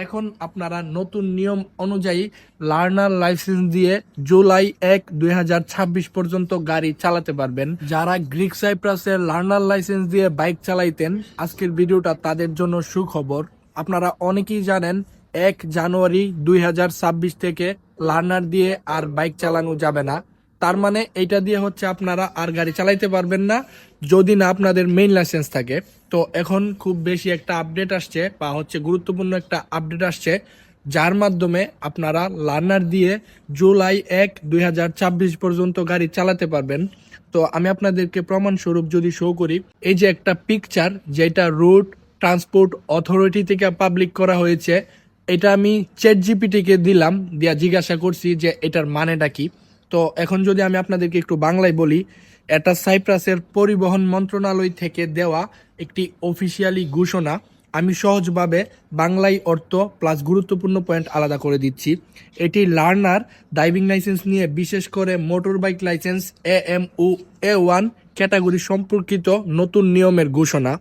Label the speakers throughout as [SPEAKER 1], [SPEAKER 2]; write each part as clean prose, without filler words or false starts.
[SPEAKER 1] এখন আপনারা নতুন নিয়ম অনুযায়ী লার্নার লাইসেন্স দিয়ে জুলাই 1, 2026 পর্যন্ত গাড়ি চালাতে পারবেন। যারা গ্রিক সাইপ্রাসের লার্নার লাইসেন্স দিয়ে বাইক চালাইতেন, আজকের ভিডিওটা তাদের জন্য সুখবর। আপনারা অনেকেই জানেন 1 জানুয়ারি 2026 থেকে লার্নার দিয়ে আর বাইক চালানো যাবে না। তার মানে এইটা দিয়ে হচ্ছে আপনারা আর গাড়ি চালাইতে পারবেন না যদি না আপনাদের মেইন লাইসেন্স থাকে। তো এখন খুব বেশি একটা আপডেট আসছে বা হচ্ছে গুরুত্বপূর্ণ একটা আপডেট আসছে, যার মাধ্যমে আপনারা লার্নার দিয়ে জুলাই 1, 2026 পর্যন্ত গাড়ি চালাতে পারবেন। তো আমি আপনাদেরকে প্রমাণস্বরূপ যদি শো করি, এই যে একটা পিকচার যেটা রোড ট্রান্সপোর্ট অথরিটি থেকে পাবলিক করা হয়েছে, এটা আমি চ্যাট জিপিটিকে দিলাম, দিয়া জিজ্ঞাসা করছি যে এটার মানেটা কি। তো এখন যদি আমি আপনাদেরকে একটু বাংলায় বলি, এটা সাইপ্রাসের পরিবহন মন্ত্রণালয় থেকে দেওয়া একটি অফিসিয়ালি ঘোষণা। আমি সহজভাবে বাংলায় অর্থ প্লাস গুরুত্বপূর্ণ পয়েন্ট আলাদা করে দিচ্ছি। এটি লার্নার ড্রাইভিং লাইসেন্স নিয়ে বিশেষ করে motor bike licence AMU-A1 category সম্পর্কিত নতুন নিয়মের ঘোষণা।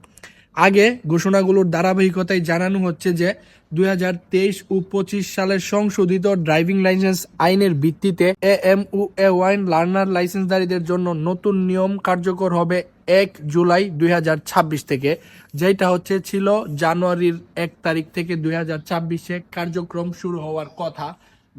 [SPEAKER 1] আগে ঘোষণাগুলোর ধারাবাহিকতায় জানানো হচ্ছে যে 2023 ও 25 সালের সংশোধিত ড্রাইভিং লাইসেন্স আইনের ভিত্তিতে AMU-A1 লার্নার লাইসেন্সধারীদের জন্য নতুন নিয়ম কার্যকর হবে 1 জুলাই 2026 থেকে, যেটা হচ্ছে ছিল জানুয়ারির 1 তারিখ থেকে 2026-এ কার্যক্রম শুরু হওয়ার কথা।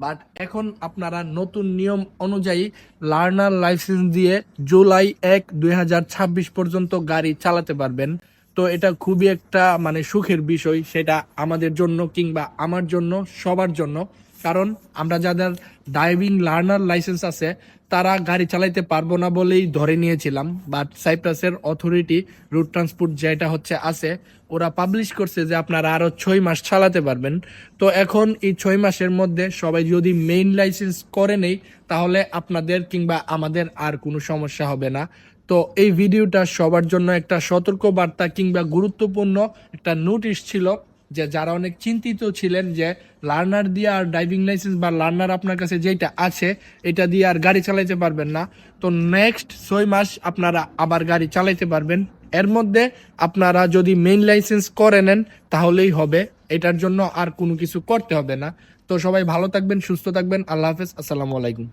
[SPEAKER 1] বাট এখন আপনারা নতুন নিয়ম অনুযায়ী লার্নার লাইসেন্স দিয়ে জুলাই 1, 2026 পর্যন্ত গাড়ি চালাতে পারবেন। তো এটা খুবই একটা সুখের বিষয়, সেটা আমাদের জন্য কিংবা আমার জন্য, সবার জন্য। কারণ আমরা যাদের ড্রাইভিং লার্নার লাইসেন্স আছে তারা গাড়ি চালাইতে পারবো না বলেই ধরে নিয়েছিলাম। বাট সাইপ্রাসের অথরিটি রুট ট্রান্সপোর্ট যেটা হচ্ছে আছে, ওরা পাবলিশ করছে যে আপনারা আরো 6 মাস চালাতে পারবেন। তো এখন এই 6 মাসের মধ্যে সবাই যদি মেইন লাইসেন্স করে নেই, তাহলে আপনাদের কিংবা আমাদের আর কোনো সমস্যা হবে না। তো এই ভিডিওটা সবার জন্য একটা সতর্ক বার্তা কিংবা গুরুত্বপূর্ণ একটা নোটিশ ছিল, যে যারা অনেক চিন্তিত ছিলেন যে লার্নার দিয়ে আর ড্রাইভিং লাইসেন্স বা লার্নার আপনার কাছে যেটা আছে এটা দিয়ে আর গাড়ি চালাইতে পারবেন না। তো নেক্সট 6 মাস আপনারা আবার গাড়ি চালাইতে পারবেন। এর মধ্যে আপনারা যদি মেইন লাইসেন্স করে নেন তাহলেই হবে, এটার জন্য আর কোনো কিছু করতে হবে না। তো সবাই ভালো থাকবেন, সুস্থ থাকবেন। আল্লাহ হাফেজ, আসসালামু আলাইকুম।